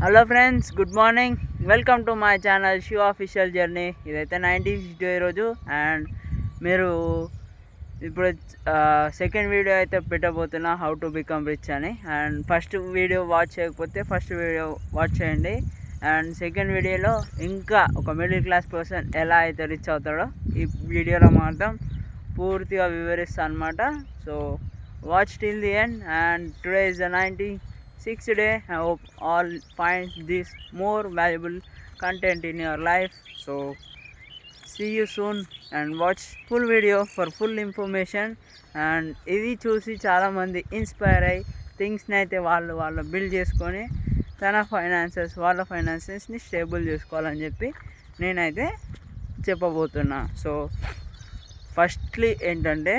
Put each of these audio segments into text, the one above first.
Hello friends, good morning. Welcome to my channel shoe official journey. ఇదైతే 96th day రోజు and మీరు ఇప్పుడు second video అయితే పెట్టబోతున్నా, how to become rich అని. And first video watch చేయకపోతే first video watch చేయండి. And second వీడియోలో ఇంకా ఒక మిడిల్ క్లాస్ పర్సన్ ఎలా అయితే రిచ్ అవుతాడో ఈ వీడియోలో మాత్రం పూర్తిగా వివరిస్తాను అనమాట. So watch till the end. And today is the 96th day. I hope all find this more valuable content in your life. So see you soon and watch full video for full information. And ఇది చూసి చాలామంది inspire అయ్యి థింగ్స్ని అయితే వాళ్ళు build చేసుకొని వాళ్ళ ఫైనాన్సెస్ని stable చేసుకోవాలని చెప్పి నేనైతే చెప్పబోతున్నా. సో ఫస్ట్లీ ఏంటంటే,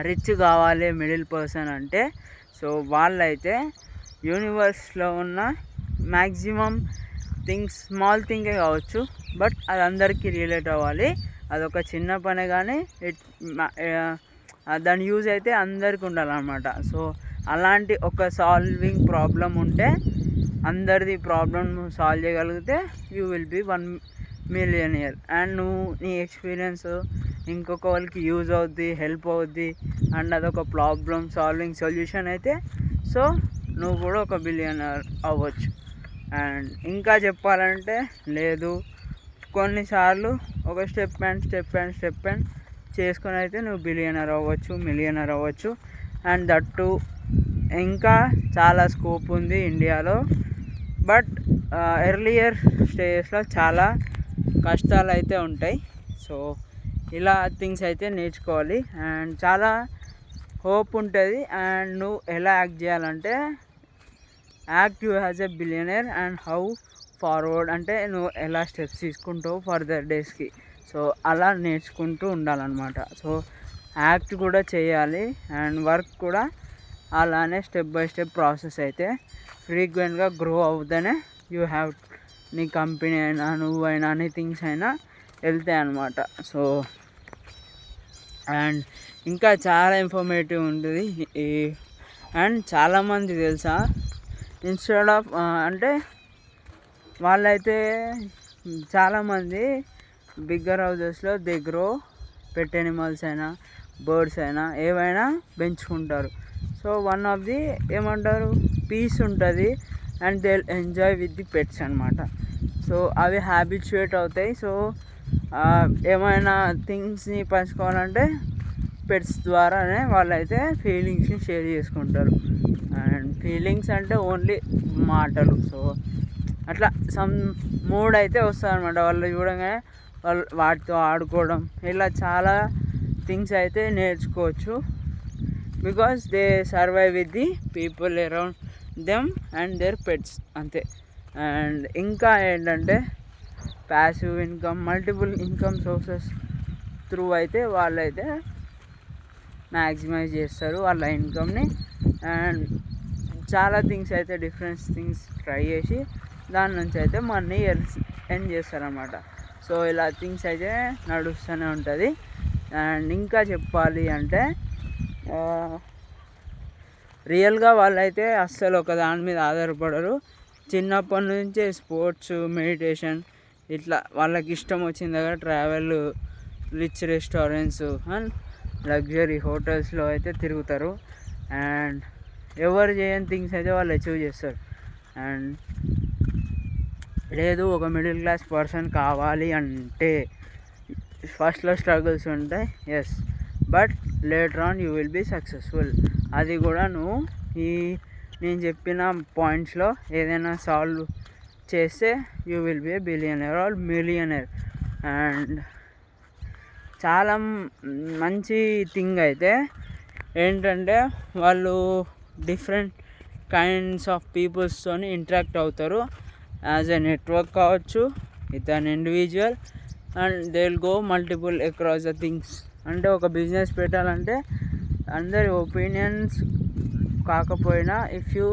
రిచ్ కావాలి మిడిల్ పర్సన్ అంటే, సో వాళ్ళైతే యూనివర్స్లో ఉన్న మ్యాక్సిమం థింగ్స్ స్మాల్ థింగే కావచ్చు, బట్ అది అందరికీ రిలేట్ అవ్వాలి. అదొక చిన్న పనే కానీ దాని యూజ్ అయితే అందరికీ ఉండాలన్నమాట. సో అలాంటి ఒక సాల్వింగ్ ప్రాబ్లం ఉంటే, అందరిది ప్రాబ్లం సాల్వ్ చేయగలిగితే you will be 1 millionaire. And నువ్వు నీ ఎక్స్పీరియన్స్ ఇంకొక వాళ్ళకి యూజ్ అవుద్ది, హెల్ప్ అవుద్ది, అండ్ అదొక ప్రాబ్లం సాల్వింగ్ సొల్యూషన్ అయితే సో నువ్వు కూడా ఒక బిలియనర్ అవ్వచ్చు. అండ్ ఇంకా చెప్పాలంటే లేదు, కొన్నిసార్లు ఒక స్టెప్ అండ్ చేసుకొని అయితే నువ్వు బిలియనర్ అవ్వచ్చు, మిలియనర్ అవ్వచ్చు. అండ్ దట్టు ఇంకా చాలా స్కోప్ ఉంది ఇండియాలో. బట్ ఎర్లియర్ స్టేజెస్లో చాలా కష్టాలు అయితే ఉంటాయి. సో ఇలా థింగ్స్ అయితే నేర్చుకోవాలి అండ్ చాలా హోప్ ఉంటుంది. అండ్ నువ్వు ఎలా యాక్ట్ చేయాలంటే, act you as a billionaire and how forward అంటే నువ్వు ఎలా స్టెప్స్ తీసుకుంటావు ఫర్దర్ డేస్కి. సో అలా నేర్చుకుంటూ ఉండాలన్నమాట. సో యాక్ట్ కూడా చేయాలి అండ్ వర్క్ కూడా అలానే స్టెప్ బై స్టెప్ ప్రాసెస్ అయితే ఫ్రీక్వెంట్గా గ్రో అవుతూనే యూ హ్యావ్ నీ కంపెనీ అయినా నువ్వైనా నీ థింగ్స్ అయినా వెళ్తాయి అన్నమాట. సో అండ్ ఇంకా చాలా ఇన్ఫర్మేటివ్ ఉంటుంది. అండ్ చాలామంది తెలుసా, ఇన్స్టెడ్ ఆఫ్ అంటే వాళ్ళైతే చాలామంది బిగ్గర్ హౌజెస్లో దే గ్రో పెట్ ఎనిమల్స్ అయినా బర్డ్స్ అయినా ఏవైనా పెంచుకుంటారు. సో వన్ ఆఫ్ ది ఏమంటారు, పీస్ ఉంటుంది and they enjoy with the pets అనమాట. సో అవి హ్యాబిచ్యుయేట్ అవుతాయి. సో ఏమైనా థింగ్స్ని పంచుకోవాలంటే పెట్స్ ద్వారానే వాళ్ళైతే ఫీలింగ్స్ని షేర్ చేసుకుంటారు. అండ్ ఫీలింగ్స్ అంటే ఓన్లీ మాటలు. సో అట్లా సమ్ మూడ్ అయితే వస్తుంది అనమాట వాళ్ళు చూడగానే. వాళ్ళు వాటితో ఆడుకోవడం, ఇలా చాలా థింగ్స్ అయితే నేర్చుకోవచ్చు. Because they survive with the people around them and their pets, అంతే. అండ్ ఇంకా ఏంటంటే passive income, multiple income sources through అయితే వాళ్ళైతే మ్యాక్సిమైజ్ చేస్తారు వాళ్ళ ఇన్కమ్ని. అండ్ చాలా థింగ్స్ అయితే డిఫరెంట్ థింగ్స్ ట్రై చేసి దాని నుంచి అయితే మనీ ఎర్న్ చేస్తారన్నమాట. సో ఇలా థింగ్స్ అయితే నడుస్తూనే ఉంటుంది. అండ్ ఇంకా చెప్పాలి అంటే, రియల్గా వాళ్ళైతే అస్సలు ఒక దాని మీద ఆధారపడరు. చిన్నప్పటి నుంచే స్పోర్ట్స్, మెడిటేషన్, ఇట్లా వాళ్ళకి ఇష్టం వచ్చిన దగ్గర travel, rich restaurants and luxury హోటల్స్లో అయితే తిరుగుతారు. అండ్ ఎవరు చేయని థింగ్స్ అయితే వాళ్ళు అచీవ్ చేస్తారు. అండ్ లేదు, ఒక మిడిల్ క్లాస్ పర్సన్ కావాలి అంటే ఫస్ట్లో స్ట్రగుల్స్ ఉంటాయి, yes, but later on you will be successful. అది కూడా నువ్వు నేను చెప్పిన పాయింట్స్లో ఏదైనా సాల్వ్ చేస్తే you will be a billionaire or millionaire. And చాలా మంచి థింగ్ అయితే ఏంటంటే, వాళ్ళు డిఫరెంట్ కైండ్స్ ఆఫ్ పీపుల్స్తో ఇంటరాక్ట్ అవుతారు. యాజ్ ఎ నెట్వర్క్ కావచ్చు, with an individual, and they will go multiple across the things. అంటే ఒక బిజినెస్ పెట్టాలంటే అందరి ఒపీనియన్స్ కాకపోయినా, ఇఫ్ యూ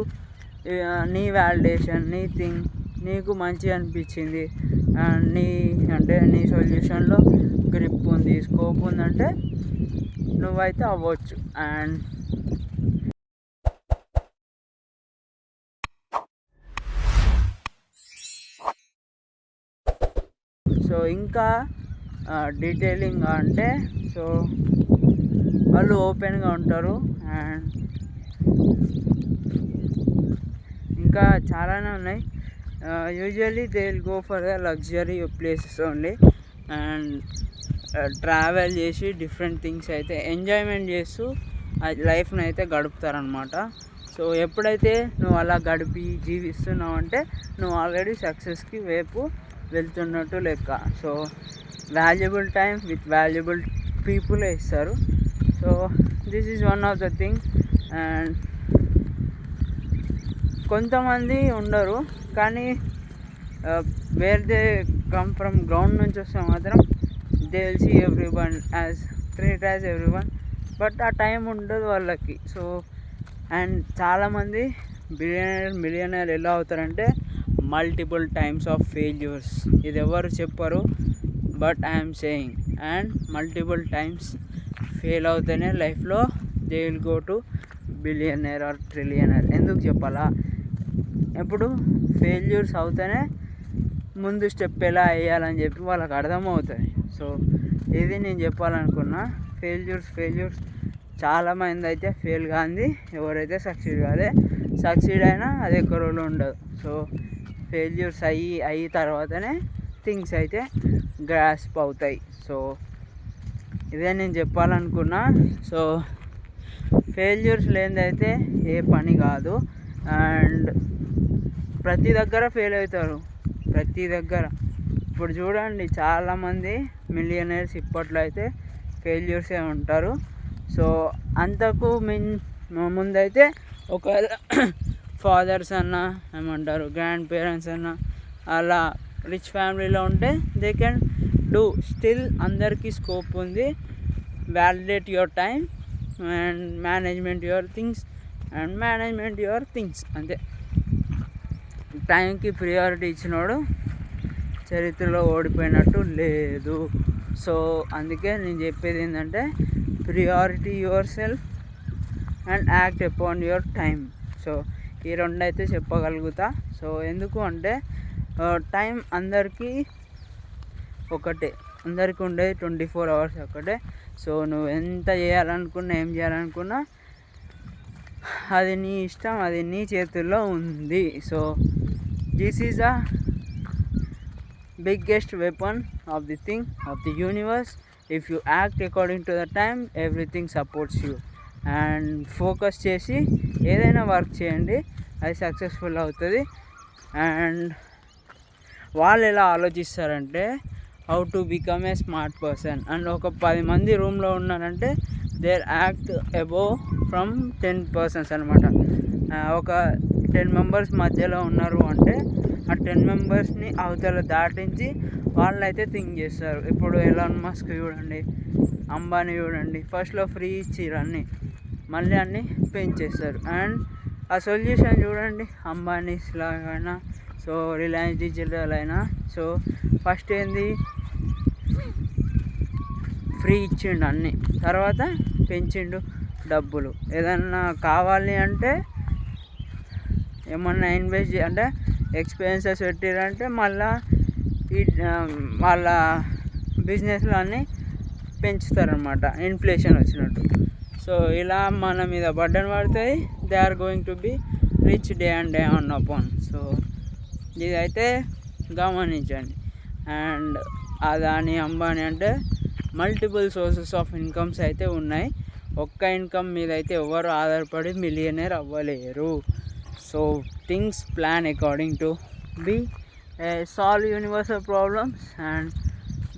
నీ వ్యాలిడేషన్, నీ థింగ్ నీకు మంచిగా అనిపించింది అండ్ నీ సొల్యూషన్లో గ్రిప్ ఉంది, స్కోప్ ఉందంటే నువ్వైతే అవ్వచ్చు. అండ్ సో ఇంకా డీటెయిలింగ్ అంటే సో వాళ్ళు ఓపెన్గా ఉంటారు. అండ్ ఇంకా చాలానే ఉన్నాయి. Usually they will go for the luxury places only and travel చేసి డిఫరెంట్ థింగ్స్ అయితే ఎంజాయ్మెంట్ చేస్తూ లైఫ్ని అయితే గడుపుతారనమాట. సో ఎప్పుడైతే నువ్వు అలా గడిపి జీవిస్తున్నావు అంటే నువ్వు ఆల్రెడీ సక్సెస్కి వైపు వెళ్తున్నట్టు లెక్క. So valuable time with valuable people ఇస్తారు. So this is one of the thing. And కొంతమంది ఉండరు, కానీ where they come from ground నుంచి వస్తే మాత్రం they will see everyone treat as everyone. But ఆ టైం ఉండదు వాళ్ళకి. సో అండ్ చాలామంది మిలియనర్ ఎలా అవుతారంటే మల్టిపుల్ టైమ్స్ ఆఫ్ ఫెయిల్యూర్స్. ఇది ఎవరు చెప్పరు, but I'm saying. And multiple times fail అవుతేనే లైఫ్లో they will go to billionaire or trillionaire. ఎందుకు చెప్పాలా? ఎప్పుడు ఫెయిల్యూర్స్ అవుతేనే ముందు స్టెప్ ఎలా వేయాలని చెప్పి వాళ్ళకి అర్థమవుతుంది. సో ఇది నేను చెప్పాలనుకున్నా. ఫెయిల్యూర్స్ చాలామంది అయితే ఫెయిల్ కాంది, ఎవరైతే సక్సీడ్ అయినా అది ఎక్కువ రోజులు ఉండదు. సో ఫెయిల్యూర్స్ అయ్యి తర్వాతనే థింగ్స్ అయితే గ్రాస్ప్ అవుతాయి. సో ఇదే నేను చెప్పాలనుకున్నా. సో ఫెయిల్యూర్స్ లేనిదైతే ఏ పని కాదు. అండ్ ప్రతి దగ్గర ఫెయిల్ అవుతారు, ప్రతి దగ్గర. ఇప్పుడు చూడండి, చాలామంది మిలియనర్స్ ఇప్పట్లో అయితే ఫెయిల్యూర్సే ఉంటారు. సో అంతకు ముందైతే ఒక ఫాదర్స్ అన్న ఏమంటారు గ్రాండ్ పేరెంట్స్ అన్న అలా రిచ్ ఫ్యామిలీలో ఉంటే దే కెన్ డూ స్టిల్. అందరికీ స్కోప్ ఉంది. Validate your time and management your things అంతే. టైంకి ప్రియారిటీ ఇచ్చినోడు చరిత్రలో ఓడిపోయినట్టు లేదు. సో అందుకే నేను చెప్పేది ఏంటంటే priority your self and act upon your time. So ఈ రెండు అయితే చెప్పగలుగుతా. సో ఎందుకు అంటే టైం అందరికీ ఒకటే, అందరికీ ఉండేది 24 hours ఒకటే. సో నువ్వు ఎంత చేయాలనుకున్నా ఏం చేయాలనుకున్నా అది నీ ఇష్టం, అది నీ చేతుల్లో ఉంది. So this is the biggest weapon of the thing of the universe. If you act according to the time everything supports you. And focus చేసి ఏదైనా వర్క్ చేయండి, అది సక్సెస్ఫుల్ అవుతుంది. అండ్ వాళ్ళు ఎలా ఆలోచిస్తారంటే how to become a smart person. And ఒక 10 మంది రూమ్లో ఉన్నారంటే there act above from 10 persons అనమాట. ఒక 10 members మధ్యలో ఉన్నారు అంటే ఆ 10 membersని అవతల దాటించి వాళ్ళైతే థింక్ చేస్తారు. ఇప్పుడు ఎలాన్ మస్క్ చూడండి, అంబానీ చూడండి, ఫస్ట్లో ఫ్రీ ఇచ్చిర్రు అన్నీ, మళ్ళీ అన్నీ పెంచేస్తారు. అండ్ ఆ సొల్యూషన్ చూడండి, అంబానీస్ లాగైనా సో రిలయన్స్ డిజిటల్ అయినా సో ఫస్ట్ ఏంది ఫ్రీ ఇచ్చిండు అన్నీ, తర్వాత పెంచిండు డబ్బులు. ఏదన్నా కావాలి అంటే ఏమన్నా ఇన్వెస్ట్ అంటే ఎక్స్పెన్సెస్ పెట్టిరంటే మళ్ళీ వాళ్ళ బిజినెస్లో అన్నీ పెంచుతారనమాట ఇన్ఫ్లేషన్ వచ్చినట్టు. సో ఇలా మన మీద బర్డన్ పడుతుంది. They are going to be rich day on upon. So ఇదైతే గమనించండి. అండ్ అదాని అంబానీ అంటే మల్టిపుల్ సోర్సెస్ ఆఫ్ ఇన్కమ్స్ అయితే ఉన్నాయి. ఒక్క ఇన్కమ్ మీద అయితే ఎవరు ఆధారపడి మిలియనర్ అవ్వలేరు. So things plan according to be solve universal problems and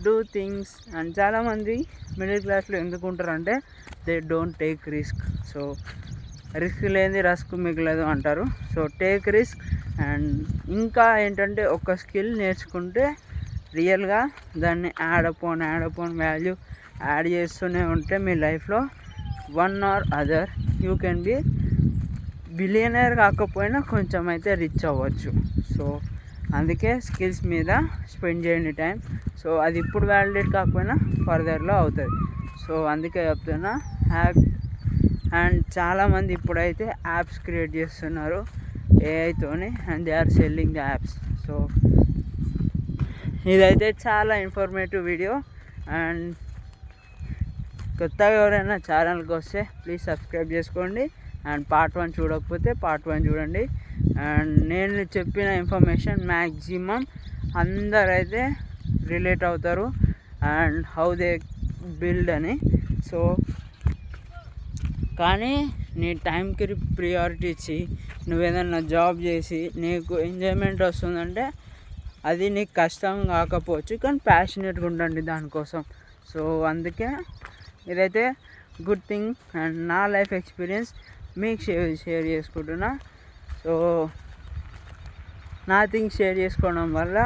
do things. And చాలామంది మిడిల్ క్లాస్లో ఎందుకు ఉంటారంటే they don't take risk. So risk లేనిది రస్క్ మిగలదు అంటారు. So take risk. అండ్ ఇంకా ఏంటంటే ఒక స్కిల్ నేర్చుకుంటే రియల్గా దాన్ని యాడ్ అపాన్ వాల్యూ యాడ్ చేస్తూనే ఉంటే మీ లైఫ్లో one or other you can be billionaire కాకపోయినా కొంచెం అయితే రిచ్ అవ్వచ్చు. సో అందుకే స్కిల్స్ మీద స్పెండ్ చేయండి టైం. సో అది ఇప్పుడు వ్యాలిడేట్ కాకపోయినా ఫర్దర్లో అవుతుంది. సో అందుకే చెప్తున్నా అండ్ చాలామంది ఇప్పుడైతే యాప్స్ క్రియేట్ చేస్తున్నారు ఏఐతోని, and they are selling the apps. So ఇదైతే చాలా ఇన్ఫర్మేటివ్ వీడియో. అండ్ కొత్తగా ఎవరైనా ఛానల్కి వస్తే ప్లీజ్ సబ్స్క్రైబ్ చేసుకోండి. అండ్ పార్ట్ 1 చూడకపోతే పార్ట్ 1 చూడండి. అండ్ నేను చెప్పిన ఇన్ఫర్మేషన్ మ్యాక్సిమం అందరైతే రిలేట్ అవుతారు అండ్ హౌ దే బిల్డ్ అని. సో కానీ నీ టైంకి ప్రియారిటీ ఇచ్చి నువ్వేదన్నా జాబ్ చేసి నీకు ఎంజాయ్మెంట్ వస్తుందంటే అది నీకు కష్టం కాకపోవచ్చు, కానీ ప్యాషనేట్గా ఉండండి దానికోసం. సో అందుకే ఇదైతే గుడ్ థింగ్ అండ్ నా లైఫ్ ఎక్స్పీరియన్స్ మీకు షేర్ చేసుకుంటున్నా. సో నా థింగ్స్ షేర్ చేసుకోవడం వల్ల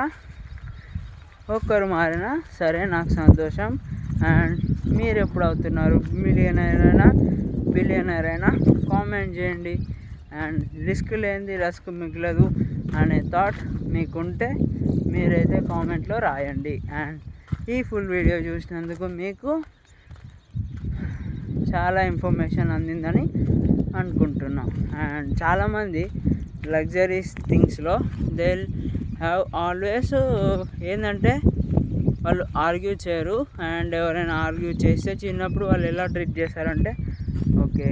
ఒక్కరు మారినా సరే నాకు సంతోషం. అండ్ మీరు ఎప్పుడు అవుతున్నారు, మిలియనర్ అయినా బిలియనర్ అయినా కామెంట్ చేయండి. అండ్ రిస్క్ లేనిది రస్క్ మిగలదు అనే థాట్ మీకుంటే మీరైతే కామెంట్లో రాయండి. అండ్ ఈ ఫుల్ వీడియో చూసినందుకు మీకు చాలా ఇన్ఫర్మేషన్ అందిందని అనుకుంటున్నాం. అండ్ చాలామంది లగ్జరీస్ థింగ్స్లో దే హ్యావ్ ఆల్వేస్ ఏంటంటే వాళ్ళు ఆర్గ్యూ చేయరు. అండ్ ఎవరైనా ఆర్గ్యూ చేస్తే చిన్నప్పుడు వాళ్ళు ఎలా ట్రీట్ చేస్తారంటే ఓకే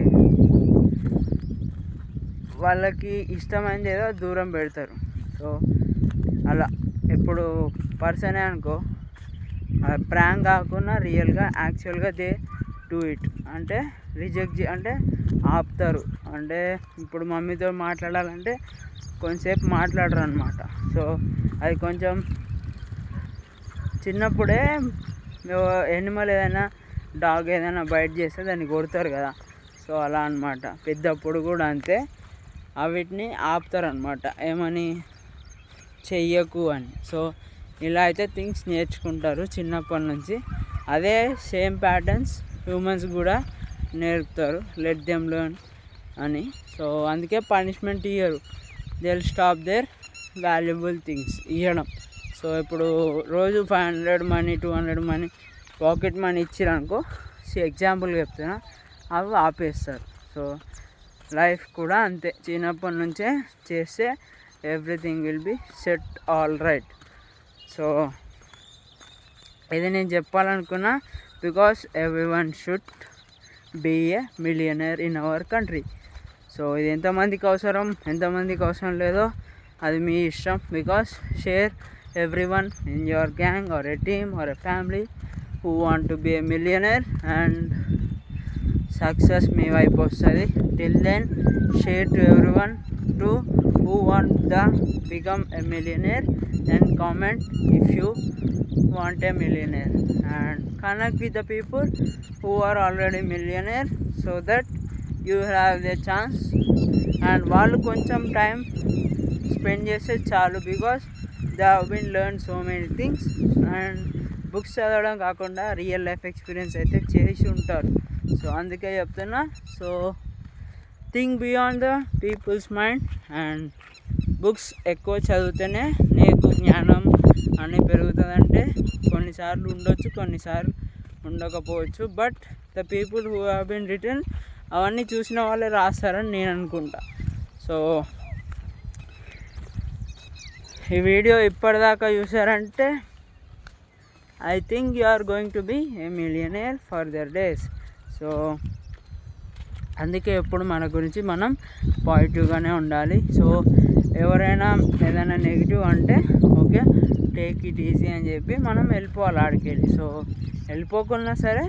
వాళ్ళకి ఇష్టమైనది ఏదో దూరం పెడతారు. సో అలా ఎప్పుడు పర్సనే అనుకో ప్రాంక్ కాకుండా రియల్గా యాక్చువల్గా దే డూ ఇట్ అంటే రిజెక్ట్ అంటే ఆపుతారు. అంటే ఇప్పుడు మమ్మీతో మాట్లాడాలంటే కొంచెంసేపు మాట్లాడరు అనమాట. సో అది కొంచెం చిన్నప్పుడే ఎనిమల్ ఏదైనా డాగ్ ఏదైనా బైట్ చేస్తే దాన్ని కొడతారు కదా. సో అలా అనమాట. పెద్దప్పుడు కూడా అంతే వీటిని ఆపుతారు అనమాట, ఏమని చెయ్యకు అని. సో ఇలా అయితే థింగ్స్ నేర్చుకుంటారు చిన్నప్పటి నుంచి. అదే సేమ్ ప్యాటర్న్స్ హ్యూమన్స్ కూడా నేర్పుతారు, లెట్ దెమ్ లెర్న్ అని. సో అందుకే పనిష్మెంట్ ఇయ్యరు, they will stop their valuable things ఇవ్వడం. సో ఇప్పుడు రోజు 500 మనీ 200 మనీ పాకెట్ మనీ ఇచ్చిరనుకో, ఎగ్జాంపుల్ చెప్తున్నా, అవి ఆపేస్తారు. సో లైఫ్ కూడా అంతే, చిన్నప్పటి నుంచే చేస్తే everything will be set all right. So ఇది నేను చెప్పాలనుకున్నా because everyone should be a millionaire in our country. So ఇది ఎంతమందికి అవసరం ఎంతమందికి అవసరం లేదో అది మీ ఇష్టం. Because share everyone in your gang or a team or a family who want to be a millionaire and success మీ వైపు వస్తుంది. till then share to everyone to who want to become a millionaire and comment if you want a millionaire and connect with the people who are already millionaire so that you have the chance. and వాళ్ళు కొంచెం time spend చేస్తే చాలు, because they have been learn so many things. And books చదవడం కాకుండా real life experience అయితే చేసి ఉంటారు. So అందుకే చెప్తున్నా. So think beyond the peoples mind. And books ఎక్కువ చదివితేనే నీకు జ్ఞానం అని పెరుగుతుందంటే కొన్నిసార్లు ఉండొచ్చు, కొన్నిసార్లు ఉండకపోవచ్చు. But the people who have been written అవన్నీ చూసిన వాళ్ళే రాస్తారని నేను అనుకుంటా. సో ఈ వీడియో ఇప్పటిదాకా చూసారంటే I think you are going to be a millionaire for their days. So అందుకే ఎప్పుడు మన గురించి మనం పాజిటివ్గానే ఉండాలి. సో ఎవరైనా ఏదైనా నెగిటివ్ అంటే ఓకే టేక్ ఇట్ ఈజీ అని చెప్పి మనం వెళ్ళిపోవాలి ఆడికి వెళ్ళి. సో వెళ్ళిపోకున్నా సరే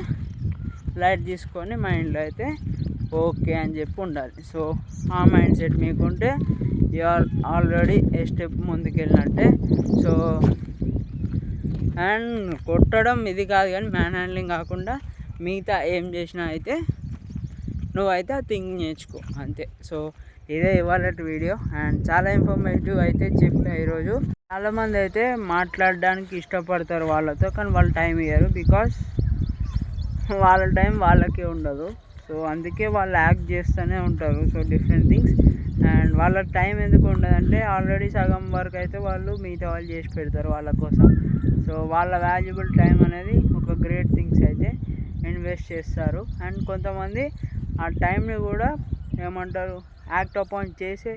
లైట్ తీసుకొని మైండ్లో అయితే ఓకే అని చెప్పి ఉండాలి. సో ఆ మైండ్ సెట్ మీకుంటే you are already a step ముందుకెళ్ళినట్టే. సో అండ్ కొట్టడం ఇది కాదు, కానీ మ్యాన్ హ్యాండ్లింగ్ కాకుండా మిగతా ఏం చేసినా అయితే నువ్వైతే ఆ థింగ్ నేర్చుకో అంతే. సో ఇదే ఇవాళ వీడియో. అండ్ చాలా ఇన్ఫర్మేటివ్ అయితే చెప్పా ఈరోజు. చాలామంది అయితే మాట్లాడడానికి ఇష్టపడతారు వాళ్ళతో, కానీ వాళ్ళు టైం ఇవ్వరు. బికాస్ వాళ్ళ టైం వాళ్ళకే ఉండదు. సో అందుకే వాళ్ళు యాక్ట్ చేస్తూనే ఉంటారు. So different things. అండ్ వాళ్ళ టైం ఎందుకు ఉండదంటే ఆల్రెడీ సగం వరకు అయితే వాళ్ళు మిగతా వాళ్ళు చేసి పెడతారు వాళ్ళ కోసం. సో వాళ్ళ వాల్యుబుల్ టైం అనేది ఒక గ్రేట్ థింగ్స్ అయితే ఇన్వెస్ట్ చేస్తారు. అండ్ కొంతమంది ఆ టైంని కూడా ఏమంటారు యాక్ట్ అపాయింట్ చేసే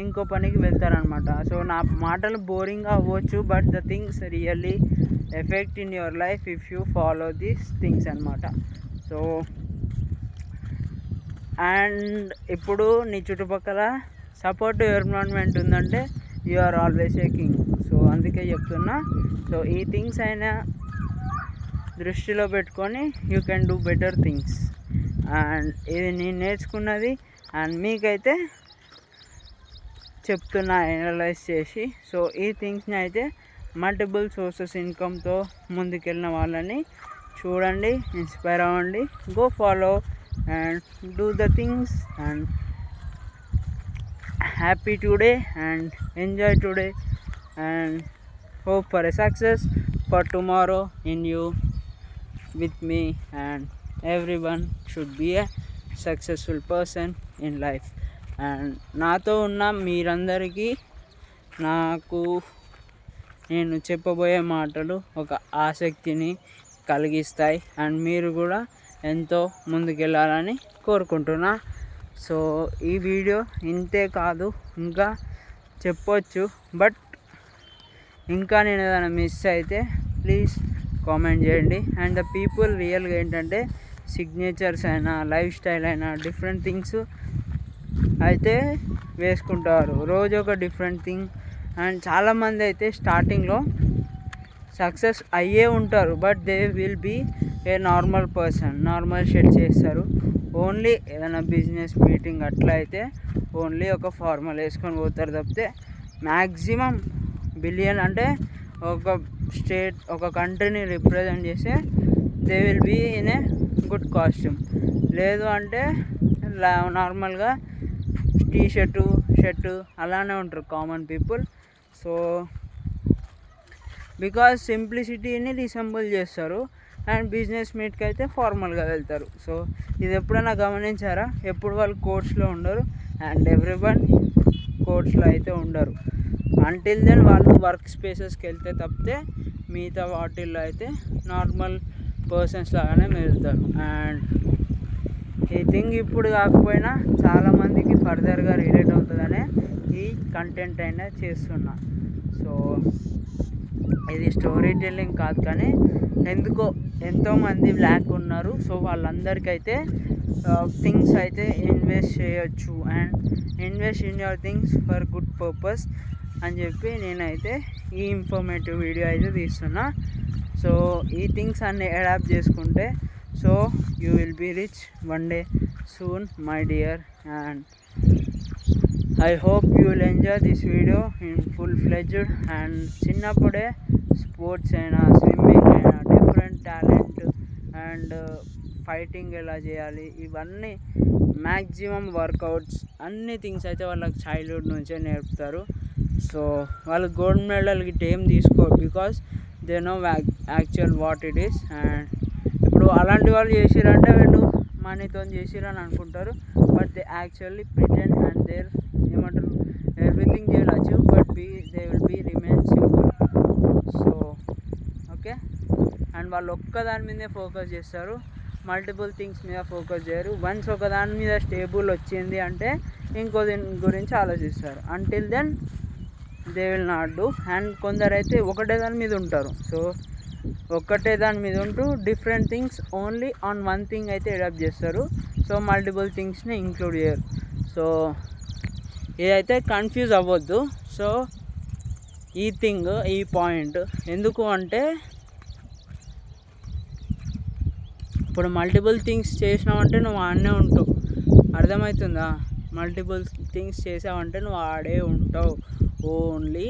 ఇంకో పనికి వెళ్తారనమాట. సో నా మాటలు బోరింగ్గా అవ్వచ్చు, but the things really effect in your life if you follow these things అనమాట. సో అండ్ ఇప్పుడు నీ చుట్టుపక్కల సపోర్టివ్ ఎన్విరాన్మెంట్ ఉందంటే you are always a king. So అందుకే చెప్తున్నా. సో ఈ థింగ్స్ అయినా దృష్టిలో పెట్టుకొని you can do better things. And ఇది నేను నేర్చుకున్నది అండ్ మీకైతే చెప్తున్నా అనలైజ్ చేసి. సో ఈ థింగ్స్ని అయితే మల్టిపుల్ సోర్సెస్ ఇన్కమ్తో ముందుకెళ్ళిన వాళ్ళని చూడండి, ఇన్స్పైర్ అవ్వండి, go follow and do the things and happy today and enjoy today and hope for a success for tomorrow in you with me. And everyone should be a successful person in life. And నాతో ఉన్న మీరందరికీ నేను చెప్పబోయే మాటలు ఒక ఆసక్తిని కలిగిస్తాయి and మీరు కూడా ఎంతో ముందుకెళ్ళాలని కోరుకుంటున్నా. సో ఈ వీడియో ఇంతే కాదు, ఇంకా చెప్పొచ్చు, బట్ ఇంకా నేను ఏదైనా మిస్ అయితే ప్లీజ్ కామెంట్ చేయండి. అండ్ ద పీపుల్ రియల్గా ఏంటంటే సిగ్నేచర్స్ అయినా లైఫ్ స్టైల్ అయినా డిఫరెంట్ థింగ్స్ అయితే వేసుకుంటారు, రోజు ఒక డిఫరెంట్ థింగ్. అండ్ చాలామంది అయితే స్టార్టింగ్లో సక్సెస్ అయ్యే ఉంటారు, but they will be a normal person, normal షెడ్ చేస్తారు. ఓన్లీ ఏదైనా బిజినెస్ మీటింగ్ అట్లా అయితే ఓన్లీ ఒక ఫార్మల్ వేసుకొని పోతారు తప్పితే మ్యాక్సిమం బిలియన్ అంటే ఒక స్టేట్ ఒక కంట్రీని రిప్రజెంట్ చేసే they will be in a good costume. లేదు అంటే నార్మల్గా షర్టు అలానే ఉంటారు కామన్ పీపుల్. సో బికాజ్ సింప్లిసిటీని రిసెంబుల్ చేస్తారు అండ్ బిజినెస్ మీట్కి అయితే ఫార్మల్గా వెళ్తారు. సో ఇది ఎప్పుడైనా గమనించారా? ఎప్పుడు వాళ్ళు కోట్స్లో ఉండరు అండ్ ఎవ్రీవన్ కోట్స్లో అయితే ఉండరు. అంటిల్ దెన్ వాళ్ళు వర్క్ స్పేసెస్కి వెళ్తే తప్పితే మిగతా వాటిల్లో అయితే నార్మల్ పర్సన్స్ లాగానే వెళ్తారు. అండ్ ఈ థింగ్ ఇప్పుడు కాకపోయినా చాలామందికి ఫర్దర్గా రిలేట్ అవుతుందనే ఈ కంటెంట్ అయినా చేస్తున్నా. సో ఇది స్టోరీ టెల్లింగ్ కాదు, కానీ ఎందుకో ఎంతోమంది బ్లాక్ ఉన్నారు. సో వాళ్ళందరికైతే థింగ్స్ అయితే ఇన్వెస్ట్ చేయొచ్చు and invest in your things for good purpose అని చెప్పి నేనైతే ఈ ఇన్ఫర్మేటివ్ వీడియో అయితే తీస్తున్నా. సో ఈ థింగ్స్ అన్ని అడాప్ట్ చేసుకుంటే so you will be rich one day soon my dear. And I hope you will enjoy this video in full fledged. And చిన్నప్పుడే స్పోర్ట్స్ అయినా స్విమ్మింగ్ అయినా డిఫరెంట్ టాలెంట్ అండ్ ఫైటింగ్ ఎలా చేయాలి ఇవన్నీ maximum workouts అన్ని things అయితే వాళ్ళకి childhood నుంచే నేర్పుతారు. సో వాళ్ళు గోల్డ్ మెడల్ గిట్ ఏం తీసుకోరు, because they know actual what it is. And ఇప్పుడు అలాంటి వాళ్ళు చేసిరంటే వీళ్ళు మనీతో చేసిరని అనుకుంటారు, but they actually pretend and their ఏమంటారు everything they will achieve, but they will be remain simple. So okay, and వాళ్ళు ఒక్కదాని మీదే ఫోకస్ చేస్తారు, మల్టిపుల్ థింగ్స్ మీద ఫోకస్ చేయరు. వన్స్ ఒక దాని మీద స్టేబుల్ వచ్చింది అంటే ఇంకో దీని గురించి ఆలోచిస్తారు. Until then they will not do. And కొందరైతే ఒకటే దాని మీద ఉంటారు. సో ఒక్కటే దాని మీద ఉంటూ different things only on one thing అయితే అడాప్ట్ చేస్తారు. సో మల్టిపుల్ థింగ్స్ని ఇంక్లూడ్ చేయరు. సో ఇదైతే కన్ఫ్యూజ్ అవ్వద్దు. సో ఈ థింగ్ ఈ పాయింట్ ఎందుకు అంటే ఇప్పుడు మల్టిపుల్ థింగ్స్ చేసినావంటే నువ్వు ఆడనే ఉంటావు, అర్థమవుతుందా? మల్టిపుల్ థింగ్స్ చేసావంటే నువ్వు ఆడే ఉంటావు, ఓన్లీ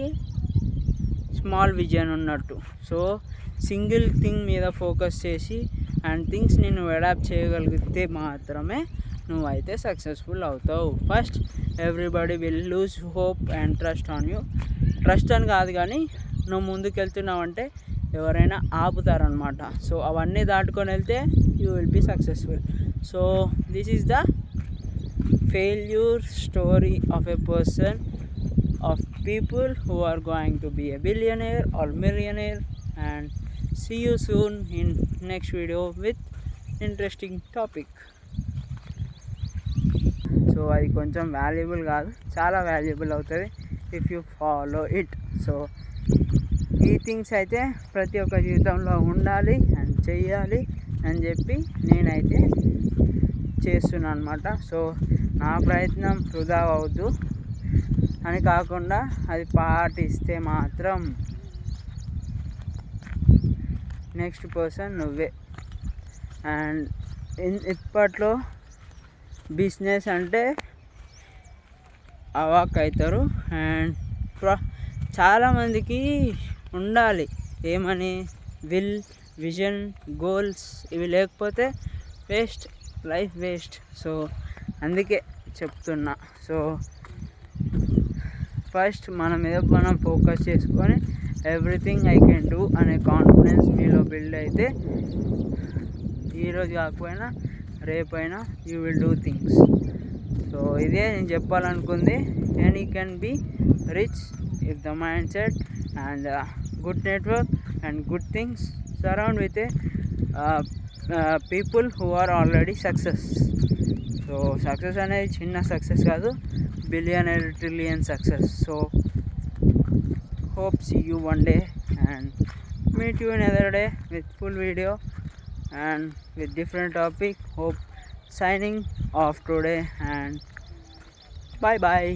స్మాల్ విజన్ ఉన్నట్టు. సో సింగిల్ థింగ్ మీద ఫోకస్ చేసి అండ్ థింగ్స్ని నువ్వు అడాప్ట్ చేయగలిగితే మాత్రమే నువ్వైతే సక్సెస్ఫుల్ అవుతావు. First everybody will lose hope and trust on you. Trust అని కాదు కానీ నువ్వు ముందుకు వెళ్తున్నావంటే ఎవరైనా ఆపుతారనమాట. సో అవన్నీ దాటుకొని వెళ్తే you will be successful. So this is the failure story of a person, of people who are going to be a billionaire or millionaire. And see you soon in next video with interesting topic. So so అది కొంచెం valuable కాదు, చాలా valuable అవుతుంది if you follow it. So ఈ things అయితే ప్రతి ఒక్క జీవితంలో ఉండాలి అండ్ చెయ్యాలి అని చెప్పి నేనైతే చేస్తున్నాను అనమాట. సో నా ప్రయత్నం వృధా అవద్దు అని కాకుండా అది పాటిస్తే మాత్రం నెక్స్ట్ పర్సన్ నువ్వే. అండ్ ఇప్పట్లో బిజినెస్ అంటే అవాక్ అవుతారు. అండ్ చాలామందికి ఉండాలి ఏమని, విజన్, గోల్స్. ఇవి లేకపోతే వేస్ట్, లైఫ్ వేస్ట్. సో అందుకే చెప్తున్నా. సో ఫస్ట్ మన మీద మనం ఫోకస్ చేసుకొని ఎవ్రీథింగ్ ఐ కెన్ డూ అనే కాన్ఫిడెన్స్ మీలో బిల్డ్ అయితే ఈరోజు కాకపోయినా రేపైనా you will do things. So ఇదే నేను చెప్పాలనుకుంది. And you can be rich if the mind set and good network and good things surround with people who are already success. So success అనేది చిన్న సక్సెస్ కాదు, billionaire, trillion success. So hope see you one day and meet you another day with full video and with different topic. Hope signing off today and bye bye.